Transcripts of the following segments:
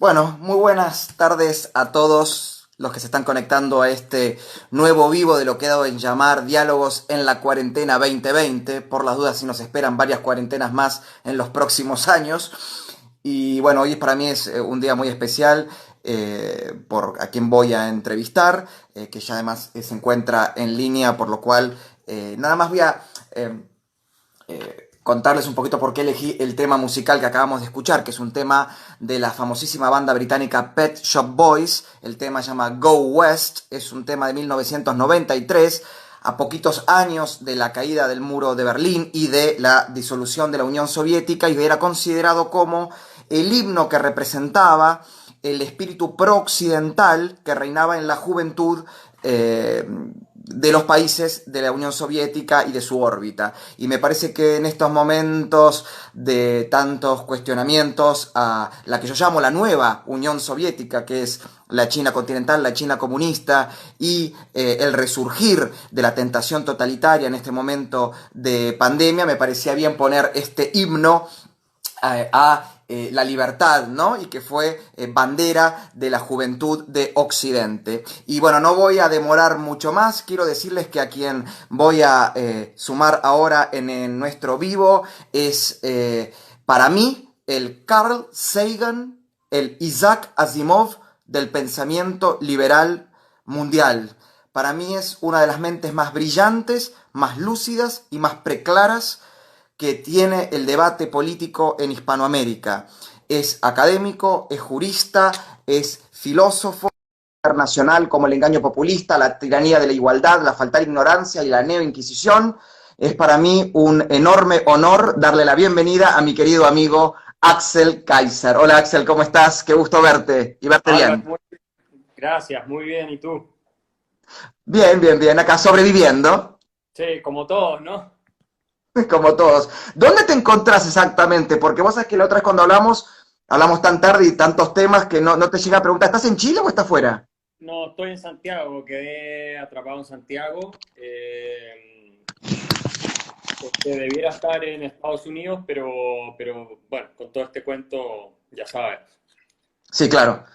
Bueno, muy buenas tardes a todos los que se están conectando a este nuevo vivo de lo que he dado en llamar Diálogos en la Cuarentena 2020. Por las dudas, si nos esperan varias cuarentenas más en los próximos años. Y bueno, hoy para mí es un día muy especial por a quien voy a entrevistar, que ya además se encuentra en línea, por lo cual nada más voy a eh, contarles un poquito por qué elegí el tema musical que acabamos de escuchar, que es un tema de la famosísima banda británica Pet Shop Boys. El tema se llama Go West, es un tema de 1993, a poquitos años de la caída del muro de Berlín y de la disolución de la Unión Soviética, y era considerado como el himno que representaba el espíritu pro-occidental que reinaba en la juventud de los países de la Unión Soviética y de su órbita. Y me parece que en estos momentos de tantos cuestionamientos a la que yo llamo la nueva Unión Soviética, que es la China continental, la China comunista, y el resurgir de la tentación totalitaria en este momento de pandemia, me parecía bien poner este himno la libertad, ¿no? Y que fue bandera de la juventud de Occidente. Y bueno, no voy a demorar mucho más. Quiero decirles que a quien voy a sumar ahora en nuestro vivo es, para mí, el Carl Sagan, el Isaac Asimov del pensamiento liberal mundial. Para mí es una de las mentes más brillantes, más lúcidas y más preclaras que tiene el debate político en Hispanoamérica. Es académico, es jurista, es filósofo internacional como el engaño populista, la tiranía de la igualdad, la falta de ignorancia y la neoinquisición. Es para mí un enorme honor darle la bienvenida a mi querido amigo Axel Kaiser. Hola Axel, ¿cómo estás? Qué gusto verte y verte Albert, bien. gracias, muy bien. ¿Y tú? Bien, bien, bien, acá sobreviviendo, Sí, como todos, ¿no? como todos. ¿Dónde te encontrás exactamente? Porque vos sabés que la otra vez cuando hablamos tan tarde y tantos temas que no te llega a preguntar, ¿estás en Chile o estás fuera? No, estoy en Santiago, quedé atrapado en Santiago. Debiera estar en Estados Unidos, pero bueno, con todo este cuento, ya sabes. Sí, claro,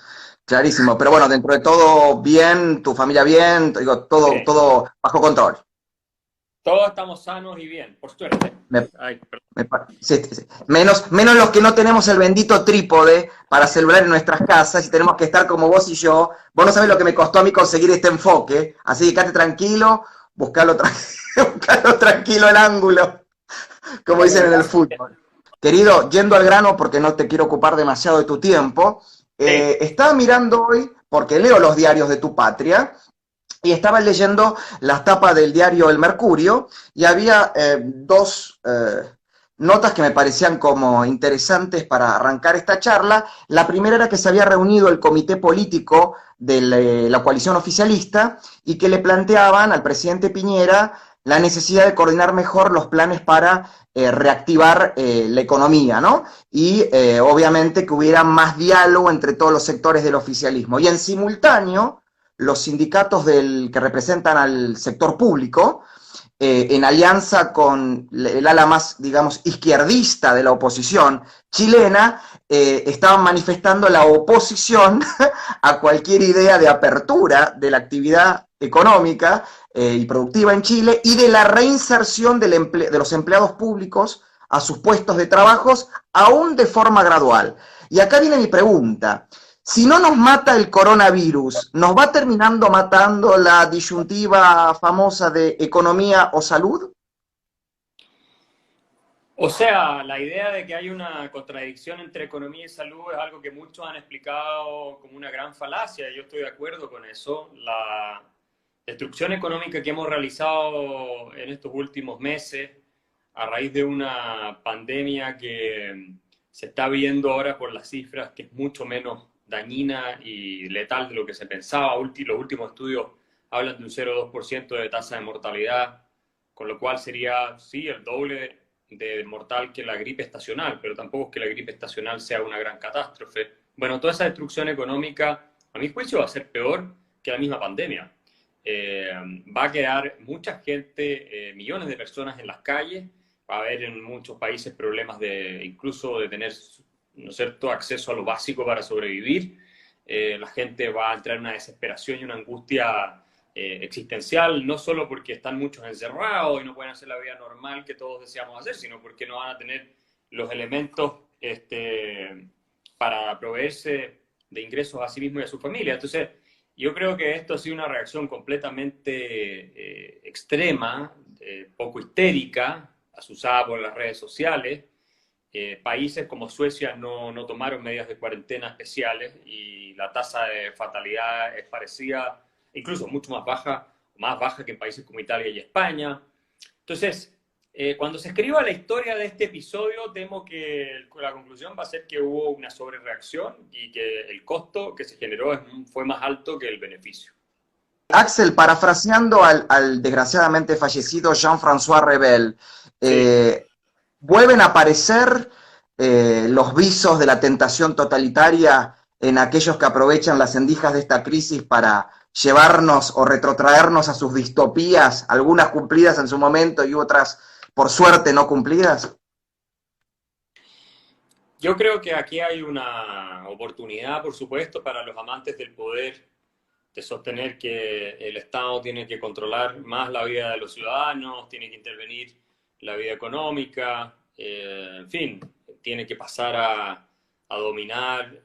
clarísimo. Pero bueno, dentro de todo bien, tu familia bien, digo, Sí, todo bajo control. todos estamos sanos y bien, por suerte. Me- Ay, perdón. sí, sí, sí. Menos los que no tenemos el bendito trípode para celular en nuestras casas y tenemos que estar como vos y yo. Vos no sabés lo que me costó a mí conseguir este enfoque, así que quédate tranquilo, buscalo, buscalo tranquilo el ángulo, como Bueno, dicen en el gracias. fútbol. Querido, yendo al grano porque no te quiero ocupar demasiado de tu tiempo, Sí, estaba mirando hoy, porque leo los diarios de tu patria, y estaba leyendo las tapas del diario El Mercurio, y había dos notas que me parecían como interesantes para arrancar esta charla. La primera era que se había reunido el comité político de la coalición oficialista y que le planteaban al presidente Piñera la necesidad de coordinar mejor los planes para reactivar la economía, ¿no? Y obviamente que hubiera más diálogo entre todos los sectores del oficialismo. Y en simultáneo, los sindicatos que representan al sector público, en alianza con el ala más, digamos, izquierdista de la oposición chilena, estaban manifestando la oposición a cualquier idea de apertura de la actividad económica y productiva en Chile y de la reinserción de los empleados públicos a sus puestos de trabajo, aún de forma gradual. Y acá viene mi pregunta. Si no nos mata el coronavirus, ¿nos va terminando matando la disyuntiva famosa de economía o salud? o sea, la idea de que hay una contradicción entre economía y salud es algo que muchos han explicado como una gran falacia. Yo estoy de acuerdo con eso. La destrucción económica que hemos realizado en estos últimos meses a raíz de una pandemia que se está viendo ahora por las cifras que es mucho menos dañina y letal de lo que se pensaba. Los últimos estudios hablan de un 0,2% de tasa de mortalidad, con lo cual sería, sí, el doble de mortal que la gripe estacional, pero tampoco es que la gripe estacional sea una gran catástrofe. Bueno, toda esa destrucción económica, a mi juicio, va a ser peor que la misma pandemia. Eh, Va a quedar mucha gente, millones de personas en las calles, va a haber en muchos países problemas de incluso de tener ¿no es cierto?, acceso a lo básico para sobrevivir. La gente va a entrar en una desesperación y una angustia existencial, no solo porque están muchos encerrados y no pueden hacer la vida normal que todos deseamos hacer, sino porque no van a tener los elementos para proveerse de ingresos a sí mismos y a su familia. Entonces, yo creo que esto ha sido una reacción completamente extrema, poco histérica, asusada por las redes sociales. Países como Suecia no tomaron medidas de cuarentena especiales y la tasa de fatalidad es parecida, incluso mucho más baja que en países como Italia y España. Entonces, cuando se escriba la historia de este episodio, temo que la conclusión va a ser que hubo una sobrereacción y que el costo que se generó fue más alto que el beneficio. Axel, parafraseando al desgraciadamente fallecido Jean-François Rebel, Sí. vuelven a aparecer los visos de la tentación totalitaria en aquellos que aprovechan las endijas de esta crisis para llevarnos o retrotraernos a sus distopías, algunas cumplidas en su momento y otras, por suerte, no cumplidas. Yo creo que aquí hay una oportunidad, por supuesto, para los amantes del poder de sostener que el Estado tiene que controlar más la vida de los ciudadanos, tiene que intervenir la vida económica, en fin, tiene que pasar a dominar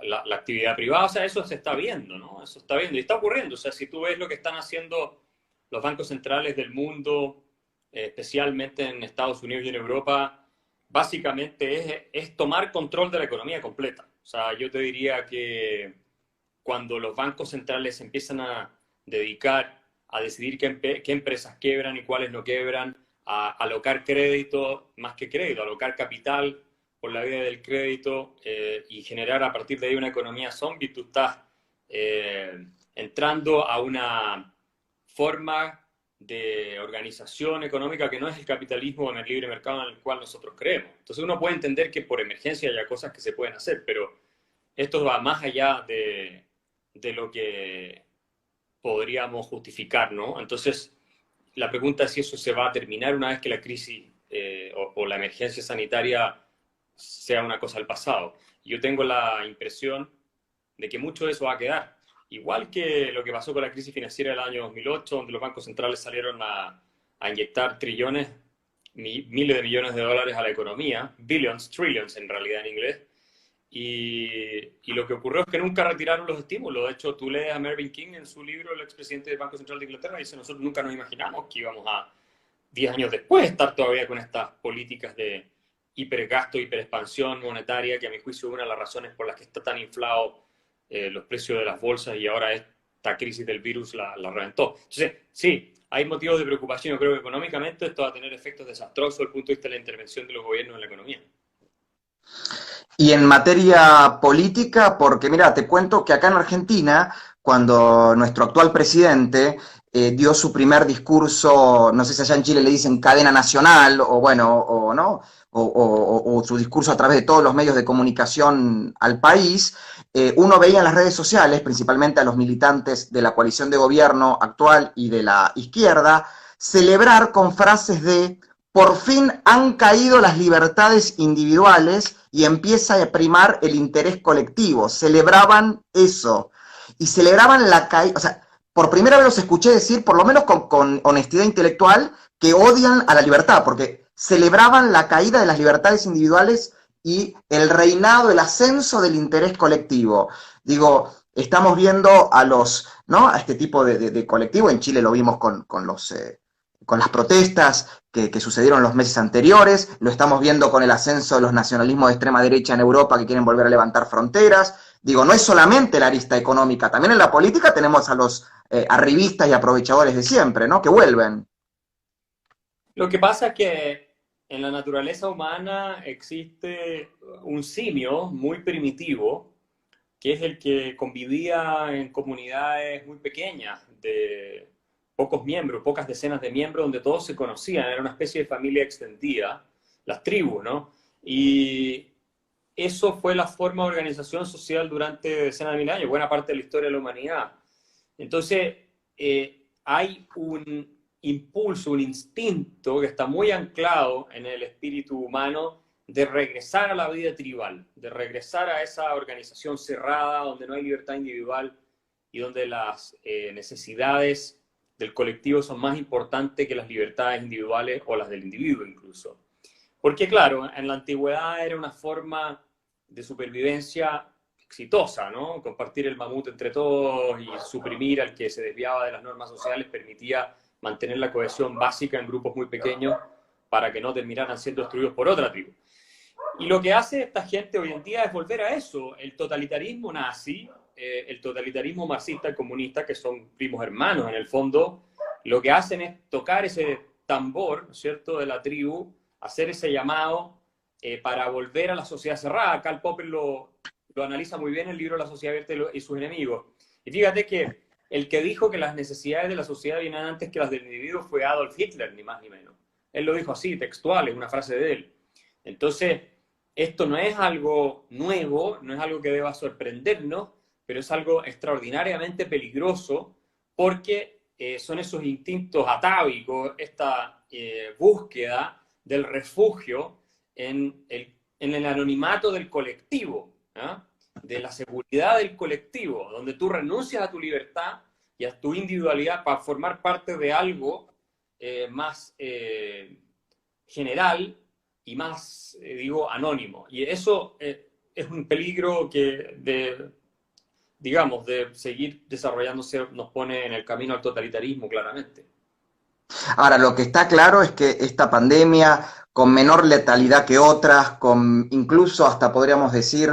la actividad privada. O sea, eso se está viendo, ¿no? Eso está viendo y está ocurriendo. O sea, si tú ves lo que están haciendo los bancos centrales del mundo, especialmente en Estados Unidos y en Europa, básicamente es tomar control de la economía completa. O sea, yo te diría que cuando los bancos centrales empiezan a dedicar a decidir qué empresas quebran y cuáles no quebran, a alocar crédito más que crédito, alocar capital por la vía del crédito y generar a partir de ahí una economía zombie, tú estás entrando a una forma de organización económica que no es el capitalismo en el libre mercado en el cual nosotros creemos. Entonces uno puede entender que por emergencia haya cosas que se pueden hacer, pero esto va más allá de lo que podríamos justificar, ¿no? Entonces, la pregunta es si eso se va a terminar una vez que la crisis o la emergencia sanitaria sea una cosa del pasado. Yo tengo la impresión de que mucho de eso va a quedar. Igual que lo que pasó con la crisis financiera del año 2008, donde los bancos centrales salieron a inyectar trillones, miles de millones de dólares a la economía, billions, trillions en realidad en inglés, y lo que ocurrió es que nunca retiraron los estímulos. De hecho, tú lees a Mervyn King en su libro, el expresidente del Banco Central de Inglaterra, y dice, nosotros nunca nos imaginamos que íbamos a, 10 años después, estar todavía con estas políticas de hipergasto, hiperexpansión monetaria, que a mi juicio es una de las razones por las que está tan inflado los precios de las bolsas y ahora esta crisis del virus la reventó. Entonces, sí, hay motivos de preocupación. Yo creo que económicamente esto va a tener efectos desastrosos desde el punto de vista de la intervención de los gobiernos en la economía. Y en materia política, porque mira, te cuento que acá en Argentina, cuando nuestro actual presidente dio su primer discurso, no sé si allá en Chile le dicen cadena nacional, o bueno, o no, o su discurso a través de todos los medios de comunicación al país, uno veía en las redes sociales, principalmente a los militantes de la coalición de gobierno actual y de la izquierda, celebrar con frases de por fin han caído las libertades individuales y empieza a primar el interés colectivo. Celebraban eso. Y celebraban la caída, o sea, por primera vez los escuché decir, por lo menos con honestidad intelectual, que odian a la libertad, porque celebraban la caída de las libertades individuales y el reinado, el ascenso del interés colectivo. Digo, estamos viendo a los, ¿no? A este tipo de colectivo, en Chile lo vimos con las protestas que sucedieron los meses anteriores, lo estamos viendo con el ascenso de los nacionalismos de extrema derecha en Europa que quieren volver a levantar fronteras. Digo, no es solamente la arista económica, también en la política tenemos a los arribistas y aprovechadores de siempre, ¿no? Que vuelven. Lo que pasa es que en la naturaleza humana existe un simio muy primitivo, que es el que convivía en comunidades muy pequeñas, de pocos miembros, pocas decenas de miembros, donde todos se conocían, era una especie de familia extendida, las tribus, ¿no? Y eso fue la forma de organización social durante decenas de mil años, buena parte de la historia de la humanidad. Entonces, hay un impulso, un instinto que está muy anclado en el espíritu humano de regresar a la vida tribal, de regresar a esa organización cerrada donde no hay libertad individual y donde las necesidades del colectivo son más importantes que las libertades individuales o las del individuo incluso. Porque claro, en la antigüedad era una forma de supervivencia exitosa, ¿no? Compartir el mamut entre todos y suprimir al que se desviaba de las normas sociales permitía mantener la cohesión básica en grupos muy pequeños para que no terminaran siendo destruidos por otra tribu. Y lo que hace esta gente hoy en día es volver a eso. El totalitarismo nazi, el totalitarismo marxista y comunista, que son primos hermanos en el fondo, lo que hacen es tocar ese tambor, ¿no es cierto?, de la tribu, hacer ese llamado para volver a la sociedad cerrada. Karl Popper lo analiza muy bien en el libro La sociedad abierta y sus enemigos. Y fíjate que el que dijo que las necesidades de la sociedad vienen antes que las del individuo fue Adolf Hitler, ni más ni menos. Él lo dijo así, textual, es una frase de él. Entonces, esto no es algo nuevo, no es algo que deba sorprendernos, pero es algo extraordinariamente peligroso porque son esos instintos atávicos, esta búsqueda del refugio en el anonimato del colectivo, ¿eh? De la seguridad del colectivo, donde tú renuncias a tu libertad y a tu individualidad para formar parte de algo más general y más, digo, anónimo. Y eso es un peligro que, digamos, de seguir desarrollándose nos pone en el camino al totalitarismo, claramente. Ahora, lo que está claro es que esta pandemia, con menor letalidad que otras, con incluso hasta podríamos decir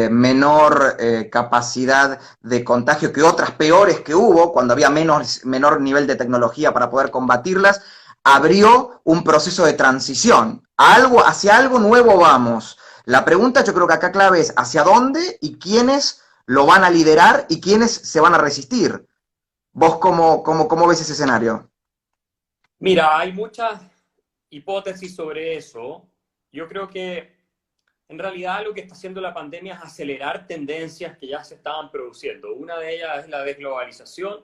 menor capacidad de contagio que otras peores que hubo, cuando había menor nivel de tecnología para poder combatirlas, abrió un proceso de transición. Hacia algo nuevo vamos. La pregunta yo creo que acá clave es hacia dónde y quiénes lo van a liderar y quiénes se van a resistir. ¿Vos cómo ves ese escenario? Mira, hay muchas hipótesis sobre eso. Yo creo que en realidad lo que está haciendo la pandemia es acelerar tendencias que ya se estaban produciendo. Una de ellas es la desglobalización,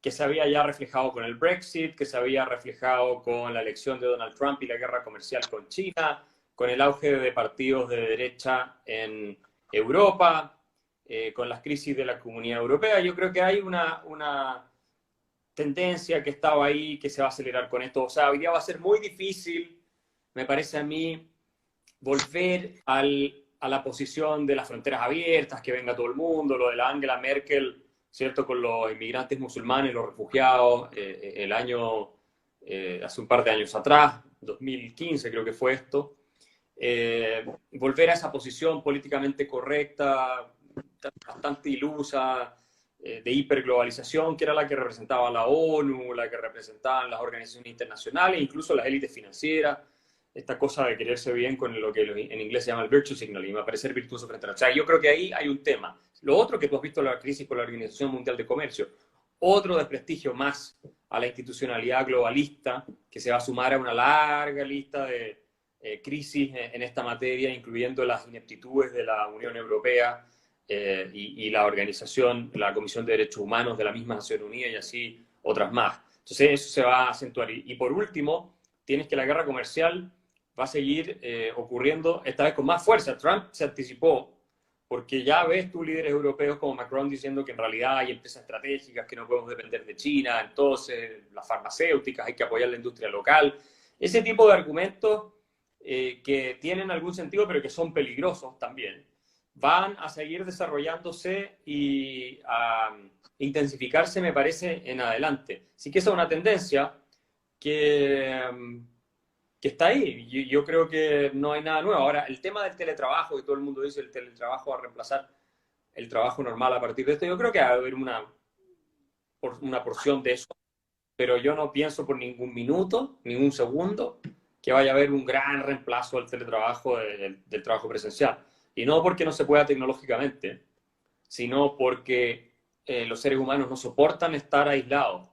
que se había ya reflejado con el Brexit, que se había reflejado con la elección de Donald Trump y la guerra comercial con China, con el auge de partidos de derecha en Europa, con las crisis de la Comunidad Europea. Yo creo que hay una tendencia que estaba ahí, que se va a acelerar con esto. O sea, hoy día va a ser muy difícil, me parece a mí, volver a la posición de las fronteras abiertas, que venga todo el mundo, lo de la Angela Merkel, ¿cierto? Con los inmigrantes musulmanes, los refugiados, hace un par de años atrás, 2015 creo que fue esto. Volver a esa posición políticamente correcta, bastante ilusa, de hiperglobalización, que era la que representaba la ONU, la que representaban las organizaciones internacionales, incluso las élites financieras, esta cosa de quererse bien con lo que en inglés se llama el virtue signaling, aparecer virtuoso frente a la... O sea, yo creo que ahí hay un tema. Lo otro que tú has visto en la crisis con la Organización Mundial de Comercio, otro desprestigio más a la institucionalidad globalista, que se va a sumar a una larga lista de crisis en esta materia, incluyendo las ineptitudes de la Unión Europea, y la organización, la Comisión de Derechos Humanos de la misma Nación Unida y así otras más. Entonces eso se va a acentuar. Y por último, tienes que la guerra comercial va a seguir ocurriendo esta vez con más fuerza. Trump se anticipó porque ya ves tú líderes europeos como Macron diciendo que en realidad hay empresas estratégicas, que no podemos depender de China, entonces las farmacéuticas, hay que apoyar la industria local. Ese tipo de argumentos que tienen algún sentido pero que son peligrosos también, van a seguir desarrollándose y a intensificarse, me parece, en adelante. Así que esa es una tendencia que, que está ahí. Yo creo que no hay nada nuevo. Ahora, el tema del teletrabajo, que todo el mundo dice el teletrabajo va a reemplazar el trabajo normal a partir de esto, yo creo que va a haber una porción de eso, pero yo no pienso por ningún minuto, ningún segundo, que vaya a haber un gran reemplazo al teletrabajo del trabajo presencial. Y no porque no se pueda tecnológicamente, sino porque los seres humanos no soportan estar aislados,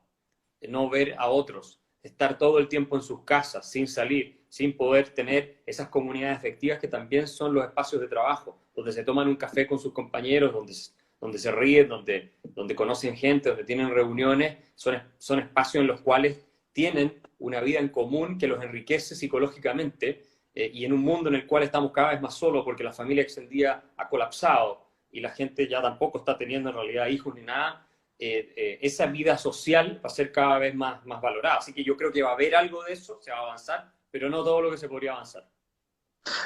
no ver a otros, estar todo el tiempo en sus casas, sin salir, sin poder tener esas comunidades efectivas que también son los espacios de trabajo, donde se toman un café con sus compañeros, donde se ríen, donde conocen gente, donde tienen reuniones, son espacios en los cuales tienen una vida en común que los enriquece psicológicamente y en un mundo en el cual estamos cada vez más solos porque la familia extendida ha colapsado y la gente ya tampoco está teniendo en realidad hijos ni nada, esa vida social va a ser cada vez más valorada. Así que yo creo que va a haber algo de eso, se va a avanzar, pero no todo lo que se podría avanzar.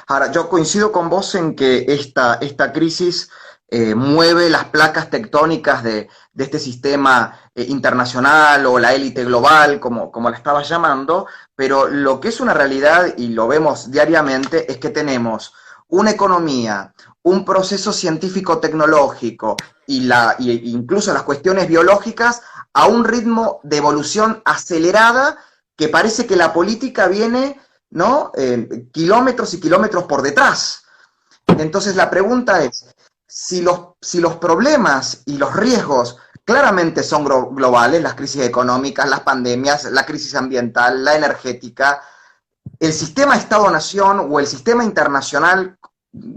Ahora, yo coincido con vos en que esta crisis mueve las placas tectónicas de este sistema internacional o la élite global, como la estabas llamando, pero lo que es una realidad, y lo vemos diariamente, es que tenemos una economía, un proceso científico-tecnológico y incluso las cuestiones biológicas a un ritmo de evolución acelerada que parece que la política viene, ¿no? Kilómetros y kilómetros por detrás. Entonces la pregunta es, si los problemas y los riesgos claramente son globales, las crisis económicas, las pandemias, la crisis ambiental, la energética, el sistema Estado-Nación o el sistema internacional,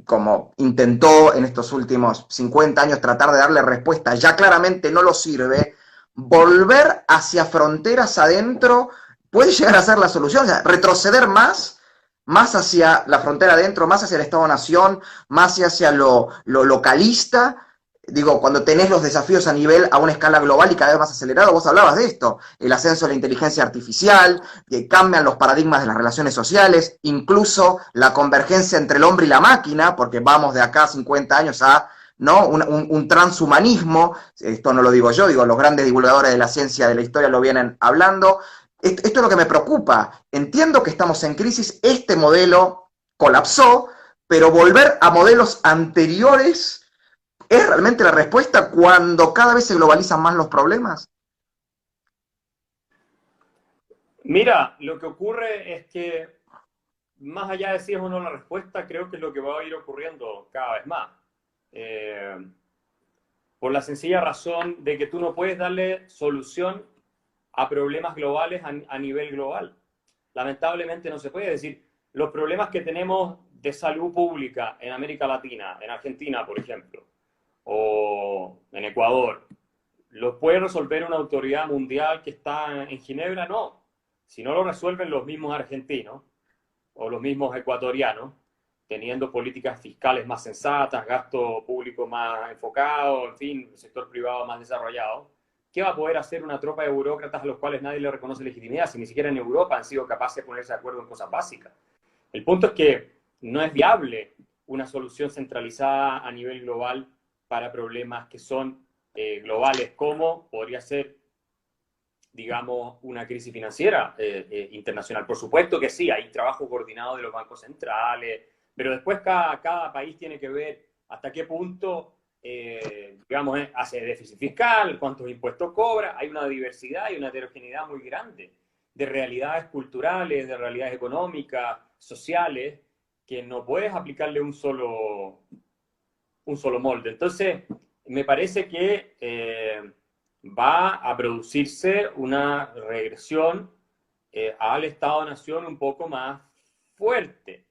como intentó en estos últimos 50 años tratar de darle respuesta, ya claramente no lo sirve, volver hacia fronteras adentro puede llegar a ser la solución, o sea, retroceder más hacia la frontera adentro, más hacia el Estado-Nación, más hacia lo localista. Digo, cuando tenés los desafíos a una escala global y cada vez más acelerado, vos hablabas de esto, el ascenso de la inteligencia artificial, que cambian los paradigmas de las relaciones sociales, incluso la convergencia entre el hombre y la máquina, porque vamos de acá a 50 años a, ¿no? un transhumanismo, esto no lo digo yo, digo, los grandes divulgadores de la ciencia, de la historia lo vienen hablando. Esto es lo que me preocupa. Entiendo que estamos en crisis, este modelo colapsó, pero volver a modelos anteriores ¿es realmente la respuesta cuando cada vez se globalizan más los problemas? Mira, lo que ocurre es que más allá de si es o no la respuesta, creo que es lo que va a ir ocurriendo cada vez más. Eh, por la sencilla razón de que tú no puedes darle solución a problemas globales a nivel global. Lamentablemente no se puede decir, los problemas que tenemos de salud pública en América Latina, en Argentina, por ejemplo, o en Ecuador, ¿los puede resolver una autoridad mundial que está en Ginebra? No. Si no lo resuelven los mismos argentinos o los mismos ecuatorianos, teniendo políticas fiscales más sensatas, gasto público más enfocado, en fin, sector privado más desarrollado, ¿qué va a poder hacer una tropa de burócratas a los cuales nadie le reconoce legitimidad si ni siquiera en Europa han sido capaces de ponerse de acuerdo en cosas básicas? El punto es que no es viable una solución centralizada a nivel global para problemas que son globales, como podría ser, digamos, una crisis financiera internacional. Por supuesto que sí, hay trabajo coordinado de los bancos centrales, pero después cada país tiene que ver hasta qué punto, digamos, hace déficit fiscal, cuántos impuestos cobra. Hay una diversidad y una heterogeneidad muy grande de realidades culturales, de realidades económicas, sociales, que no puedes aplicarle un solo molde. Entonces, me parece que va a producirse una regresión al Estado-Nación un poco más fuerte,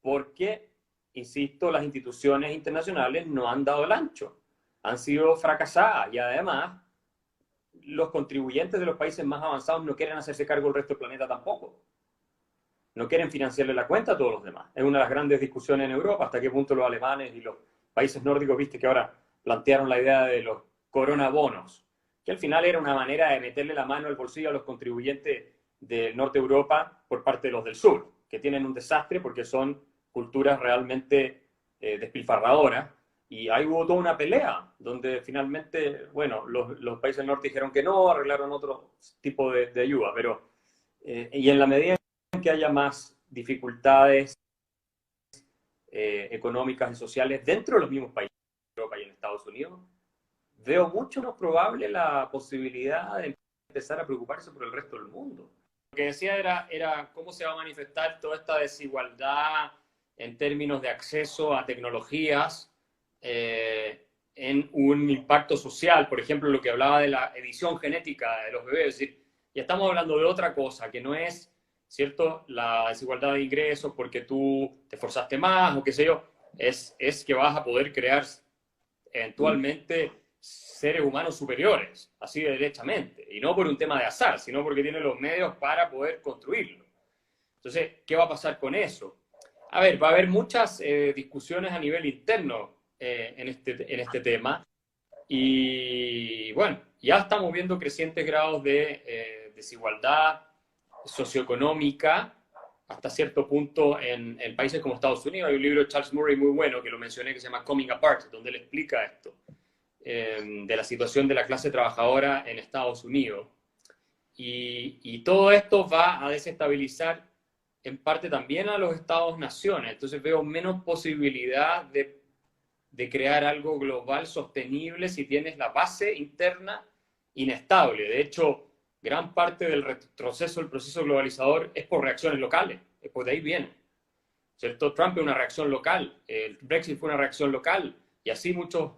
porque, insisto, las instituciones internacionales no han dado el ancho, han sido fracasadas y además los contribuyentes de los países más avanzados no quieren hacerse cargo del resto del planeta tampoco. No quieren financiarle la cuenta a todos los demás. Es una de las grandes discusiones en Europa, hasta qué punto los alemanes y los países nórdicos, viste que ahora plantearon la idea de los coronabonos, que al final era una manera de meterle la mano al bolsillo a los contribuyentes del norte de Europa por parte de los del sur, que tienen un desastre porque son culturas realmente despilfarradoras. Y ahí hubo toda una pelea, donde finalmente, bueno, los países del norte dijeron que no, arreglaron otro tipo de ayuda, pero y en la medida en que haya más dificultades económicas y sociales dentro de los mismos países de Europa y en Estados Unidos, veo mucho más probable la posibilidad de empezar a preocuparse por el resto del mundo. Lo que decía era cómo se va a manifestar toda esta desigualdad en términos de acceso a tecnologías en un impacto social. Por ejemplo, lo que hablaba de la edición genética de los bebés. Es decir, ya estamos hablando de otra cosa, que no es, ¿cierto?, la desigualdad de ingresos porque tú te esforzaste más o qué sé yo. Es que vas a poder crear eventualmente seres humanos superiores, así de derechamente, y no por un tema de azar, sino porque tiene los medios para poder construirlo. Entonces, ¿qué va a pasar con eso? A ver, va a haber muchas discusiones a nivel interno en este tema. Y bueno, ya estamos viendo crecientes grados de desigualdad socioeconómica hasta cierto punto en países como Estados Unidos. Hay un libro de Charles Murray muy bueno que lo mencioné que se llama Coming Apart, donde él explica esto, de la situación de la clase trabajadora en Estados Unidos. Y todo esto va a desestabilizar en parte también a los estados-naciones. Entonces veo menos posibilidad de crear algo global sostenible si tienes la base interna inestable. De hecho, gran parte del retroceso del proceso globalizador es por reacciones locales, es por de ahí viene. ¿Cierto? Trump es una reacción local, el Brexit fue una reacción local, y así muchos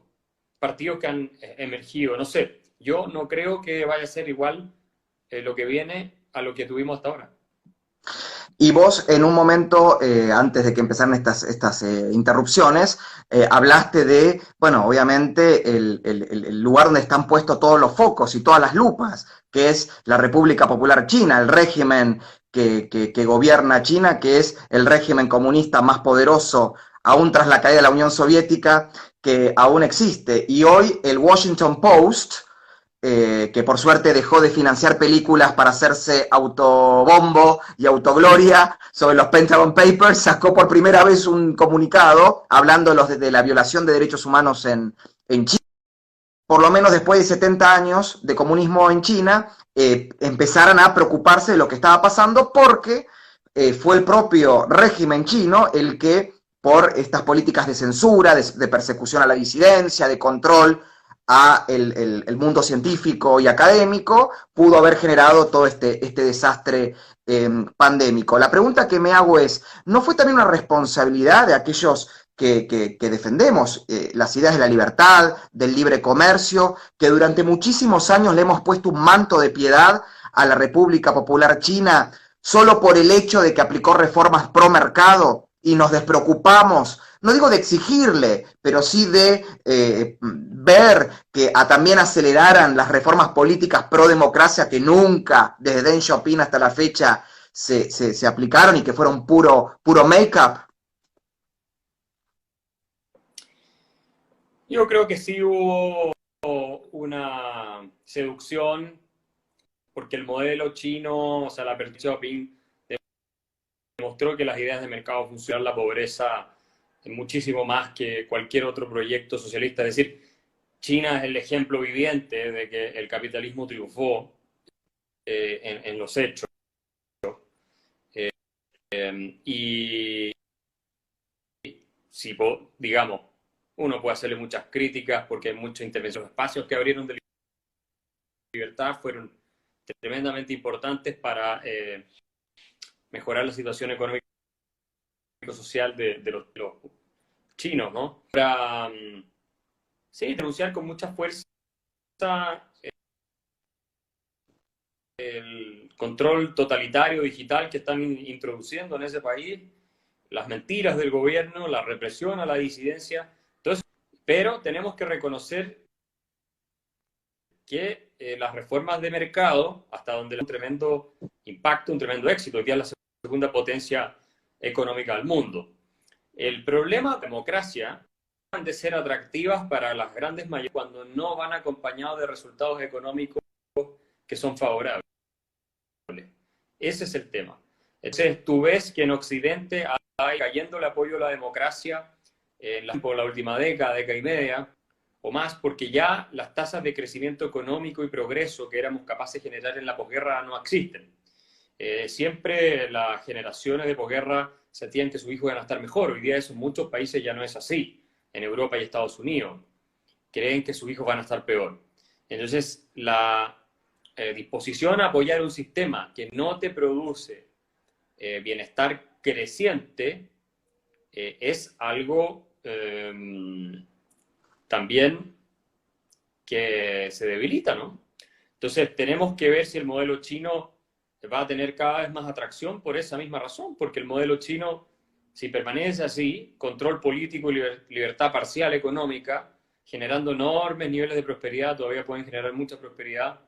partidos que han emergido. No sé, yo no creo que vaya a ser igual lo que viene a lo que tuvimos hasta ahora. Y vos en un momento, antes de que empezaran estas interrupciones, hablaste de, bueno, obviamente el lugar donde están puestos todos los focos y todas las lupas, que es la República Popular China, el régimen que gobierna China, que es el régimen comunista más poderoso aún tras la caída de la Unión Soviética, que aún existe. Y hoy el Washington Post, que por suerte dejó de financiar películas para hacerse autobombo y autogloria sobre los Pentagon Papers, sacó por primera vez un comunicado hablando de la violación de derechos humanos en China. Por lo menos después de 70 años de comunismo en China, empezaron a preocuparse de lo que estaba pasando porque fue el propio régimen chino el que, por estas políticas de censura, de persecución a la disidencia, de control a el mundo científico y académico, pudo haber generado todo este desastre pandémico. La pregunta que me hago es, ¿no fue también una responsabilidad de aquellos que defendemos las ideas de la libertad, del libre comercio, que durante muchísimos años le hemos puesto un manto de piedad a la República Popular China solo por el hecho de que aplicó reformas pro mercado y nos despreocupamos, no digo de exigirle, pero sí de ver que también aceleraran las reformas políticas pro democracia que nunca, desde Deng Xiaoping hasta la fecha, se aplicaron y que fueron puro make-up? Yo creo que sí hubo una seducción porque el modelo chino, o sea, la perspectiva Xiaoping demostró que las ideas de mercado funcionan la pobreza muchísimo más que cualquier otro proyecto socialista. Es decir, China es el ejemplo viviente de que el capitalismo triunfó en los hechos. Y si, digamos, uno puede hacerle muchas críticas porque hay mucha intervención. Los espacios que abrieron de libertad fueron tremendamente importantes para mejorar la situación económica y social de los chinos, ¿no? Para, sí, denunciar con mucha fuerza el control totalitario digital que están introduciendo en ese país, las mentiras del gobierno, la represión a la disidencia. Entonces, pero tenemos que reconocer que las reformas de mercado, hasta donde un tremendo impacto, un tremendo éxito, hoy día es la segunda potencia económica del mundo. El problema de la democracia de ser atractivas para las grandes mayorías cuando no van acompañados de resultados económicos que son favorables. Ese es el tema. Entonces, tú ves que en Occidente hay cayendo el apoyo a la democracia por la última década y media o más, porque ya las tasas de crecimiento económico y progreso que éramos capaces de generar en la posguerra no existen. Siempre las generaciones de posguerra sentían que sus hijos iban a estar mejor. Hoy día eso en muchos países ya no es así. En Europa y Estados Unidos creen que sus hijos van a estar peor. Entonces, la disposición a apoyar un sistema que no te produce bienestar creciente es algo también que se debilita, ¿no? Entonces, tenemos que ver si el modelo chino va a tener cada vez más atracción por esa misma razón, porque el modelo chino, si permanece así, control político y libertad parcial económica, generando enormes niveles de prosperidad, todavía pueden generar mucha prosperidad,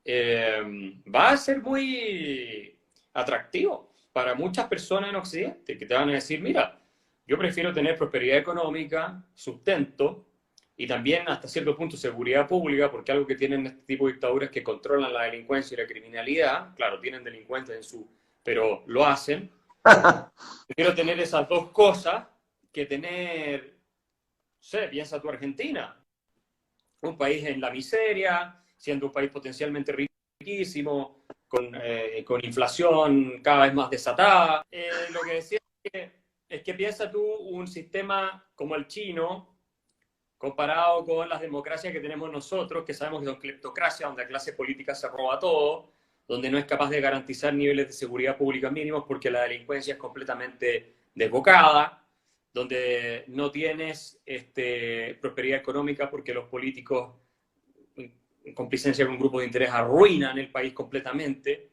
va a ser muy atractivo. para muchas personas en Occidente, que te van a decir, mira, yo prefiero tener prosperidad económica, sustento, y también hasta cierto punto seguridad pública, porque algo que tienen este tipo de dictaduras es que controlan la delincuencia y la criminalidad, claro, tienen delincuentes en su, pero lo hacen. Prefiero tener esas dos cosas que tener, no sé, piensa tu Argentina, un país en la miseria, siendo un país potencialmente riquísimo, con inflación cada vez más desatada. Lo que decía es que piensa tú un sistema como el chino, comparado con las democracias que tenemos nosotros, que sabemos que son cleptocracias, donde la clase política se roba todo, donde no es capaz de garantizar niveles de seguridad pública mínimos porque la delincuencia es completamente desbocada, donde no tienes prosperidad económica porque los políticos, en complicencia con un grupo de interés, arruinan el país completamente.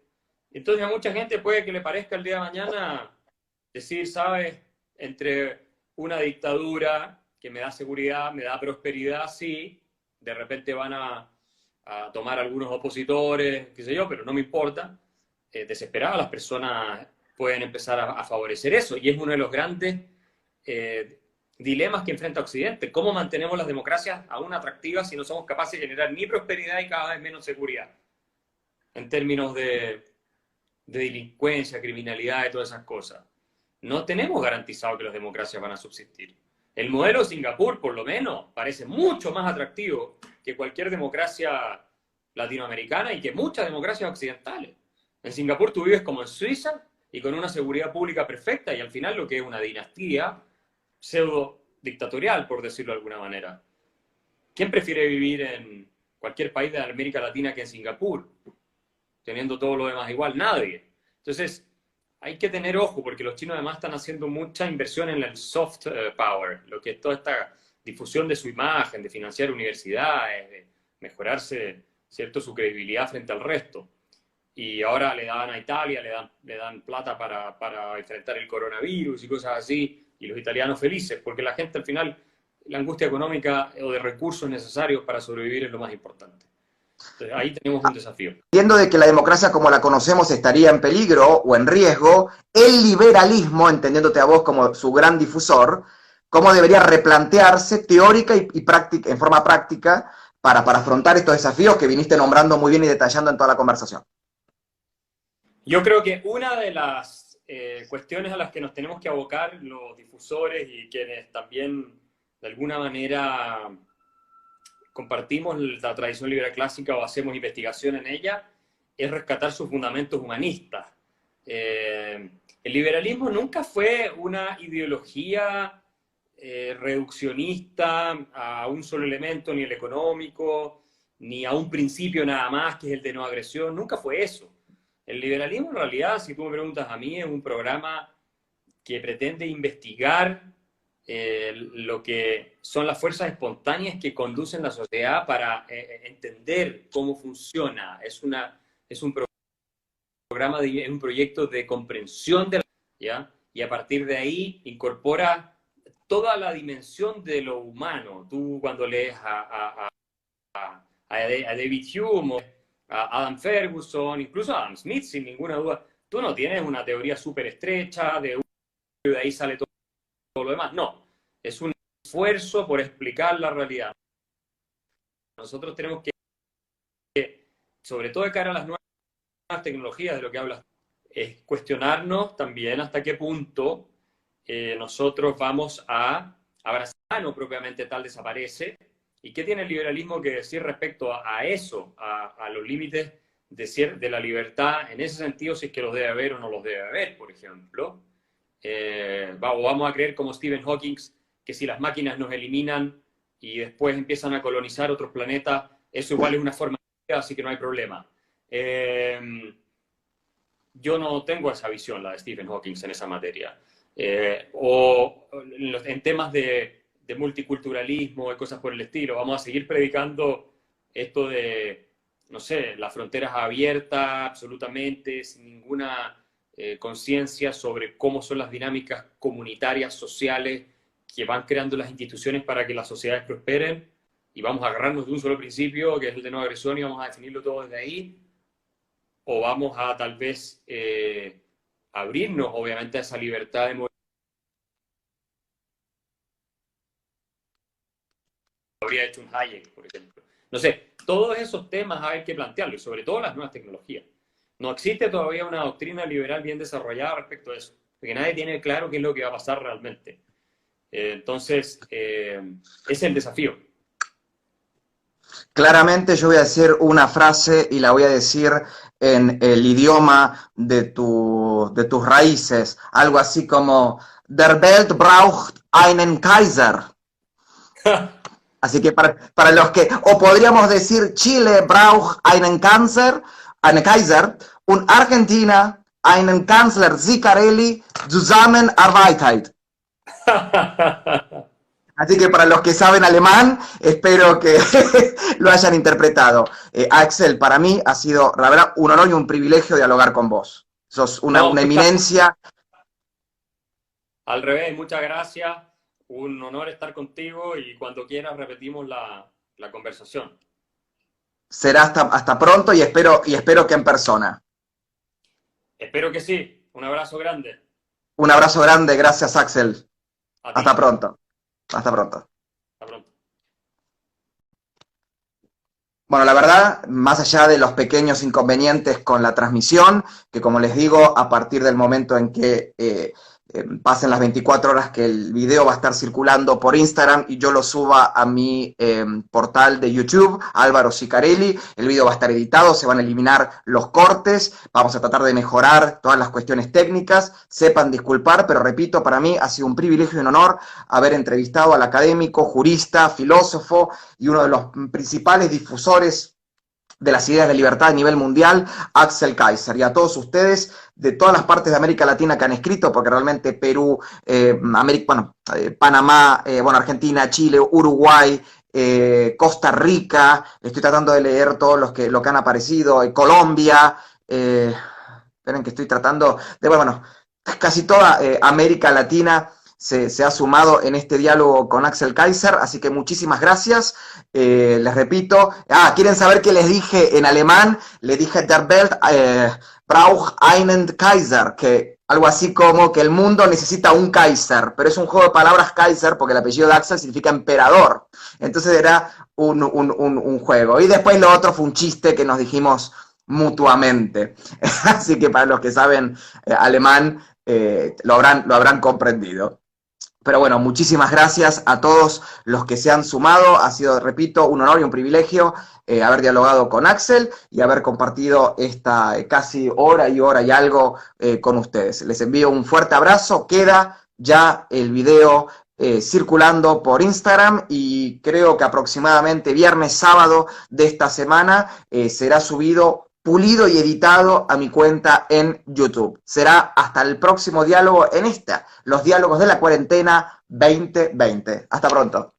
Entonces a mucha gente puede que le parezca el día de mañana decir, ¿sabes? Entre una dictadura que me da seguridad, me da prosperidad, sí, de repente van a tomar algunos opositores, qué sé yo, pero no me importa. Desesperadas las personas pueden empezar a favorecer eso, y es uno de los grandes dilemas que enfrenta Occidente. ¿Cómo mantenemos las democracias aún atractivas si no somos capaces de generar ni prosperidad y cada vez menos seguridad? En términos de delincuencia, criminalidad y todas esas cosas. No tenemos garantizado que las democracias van a subsistir. El modelo de Singapur, por lo menos, parece mucho más atractivo que cualquier democracia latinoamericana y que muchas democracias occidentales. En Singapur tú vives como en Suiza y con una seguridad pública perfecta, y al final lo que es una dinastía pseudo dictatorial, por decirlo de alguna manera. ¿Quién prefiere vivir en cualquier país de América Latina que en Singapur, teniendo todo lo demás igual? Nadie. Entonces, hay que tener ojo, porque los chinos además están haciendo mucha inversión en el soft power, lo que es toda esta difusión de su imagen, de financiar universidades, de mejorarse, ¿cierto?, su credibilidad frente al resto. Y ahora le dan a Italia, le dan plata para enfrentar el coronavirus y cosas así, y los italianos felices, porque la gente al final, la angustia económica o de recursos necesarios para sobrevivir es lo más importante. Entonces, ahí tenemos un desafío. Entiendo de que la democracia como la conocemos estaría en peligro o en riesgo, el liberalismo, entendiéndote a vos como su gran difusor, cómo debería replantearse teórica y práctica, en forma práctica para afrontar estos desafíos que viniste nombrando muy bien y detallando en toda la conversación. Yo creo que una de las cuestiones a las que nos tenemos que abocar los difusores y quienes también de alguna manera compartimos la tradición liberal clásica o hacemos investigación en ella, es rescatar sus fundamentos humanistas. El liberalismo nunca fue una ideología reduccionista a un solo elemento, ni el económico, ni a un principio nada más, que es el de no agresión. Nunca fue eso. El liberalismo, en realidad, si tú me preguntas a mí, es un programa que pretende investigar lo que son las fuerzas espontáneas que conducen la sociedad para entender cómo funciona. Es un programa, es un proyecto de comprensión de la sociedad, y a partir de ahí incorpora toda la dimensión de lo humano. Tú cuando lees a David Hume, a Adam Ferguson, incluso a Adam Smith, sin ninguna duda, tú no tienes una teoría súper estrecha de ahí sale todo lo demás. No, es un esfuerzo por explicar la realidad. Nosotros tenemos que, sobre todo de cara a las nuevas tecnologías de lo que hablas, es cuestionarnos también hasta qué punto nosotros vamos a abrazar, no propiamente tal desaparece, y qué tiene el liberalismo que decir respecto a eso, a los límites de la libertad, en ese sentido, si es que los debe haber o no los debe haber, por ejemplo. O vamos a creer como Stephen Hawking que si las máquinas nos eliminan y después empiezan a colonizar otros planetas, eso igual es una forma de vida, así que no hay problema. Yo no tengo esa visión, la de Stephen Hawking, en esa materia. O en temas de multiculturalismo y cosas por el estilo, vamos a seguir predicando esto de, no sé, las fronteras abiertas absolutamente, sin ninguna conciencia sobre cómo son las dinámicas comunitarias, sociales, que van creando las instituciones para que las sociedades prosperen, y vamos a agarrarnos de un solo principio, que es el de no agresión, y vamos a definirlo todo desde ahí, o vamos a tal vez abrirnos obviamente a esa libertad de movimiento. Habría hecho un Hayek, por ejemplo. No sé, todos esos temas hay que plantearlos, y sobre todo las nuevas tecnologías. No existe todavía una doctrina liberal bien desarrollada respecto a eso, porque nadie tiene claro qué es lo que va a pasar realmente. Entonces, ese es el desafío. Claramente yo voy a decir una frase y la voy a decir en el idioma de tus raíces, algo así como Der Welt braucht einen Kaiser. Así que para los que, o podríamos decir Chile braucht einen Kaiser, und Argentina einen Kanzler Zicarelli Zusammenarbeit. Así que para los que saben alemán, espero que lo hayan interpretado. Axel, para mí ha sido, la verdad, un honor y un privilegio dialogar con vos. Sos una eminencia. Al revés, muchas gracias. Un honor estar contigo y cuando quieras repetimos la conversación. Será hasta pronto y espero que en persona. Espero que sí. Un abrazo grande. Un abrazo grande, gracias Axel. Hasta pronto. Hasta pronto. Hasta pronto. Bueno, la verdad, más allá de los pequeños inconvenientes con la transmisión, que como les digo, a partir del momento en que pasen las 24 horas que el video va a estar circulando por Instagram y yo lo suba a mi portal de YouTube, Álvaro Zicarelli, el video va a estar editado, se van a eliminar los cortes, vamos a tratar de mejorar todas las cuestiones técnicas, sepan disculpar, pero repito, para mí ha sido un privilegio y un honor haber entrevistado al académico, jurista, filósofo y uno de los principales difusores de las ideas de libertad a nivel mundial, Axel Kaiser, y a todos ustedes de todas las partes de América Latina que han escrito, porque realmente Perú, Panamá, Argentina, Chile, Uruguay, Costa Rica, estoy tratando de leer todos lo que han aparecido, Colombia, esperen que estoy tratando de, casi toda América Latina se ha sumado en este diálogo con Axel Kaiser, así que muchísimas gracias. Les repito, ¿quieren saber qué les dije en alemán? Le dije Der Welt braucht einen Kaiser, que algo así como que el mundo necesita un Kaiser, pero es un juego de palabras Kaiser porque el apellido de Axel significa emperador, entonces era un juego. Y después lo otro fue un chiste que nos dijimos mutuamente, así que para los que saben alemán lo habrán comprendido. Pero bueno, muchísimas gracias a todos los que se han sumado. Ha sido, repito, un honor y un privilegio haber dialogado con Axel y haber compartido esta casi hora y algo con ustedes. Les envío un fuerte abrazo. Queda ya el video circulando por Instagram y creo que aproximadamente viernes, sábado de esta semana será subido pulido y editado a mi cuenta en YouTube. Será hasta el próximo diálogo en los diálogos de la cuarentena 2020. Hasta pronto.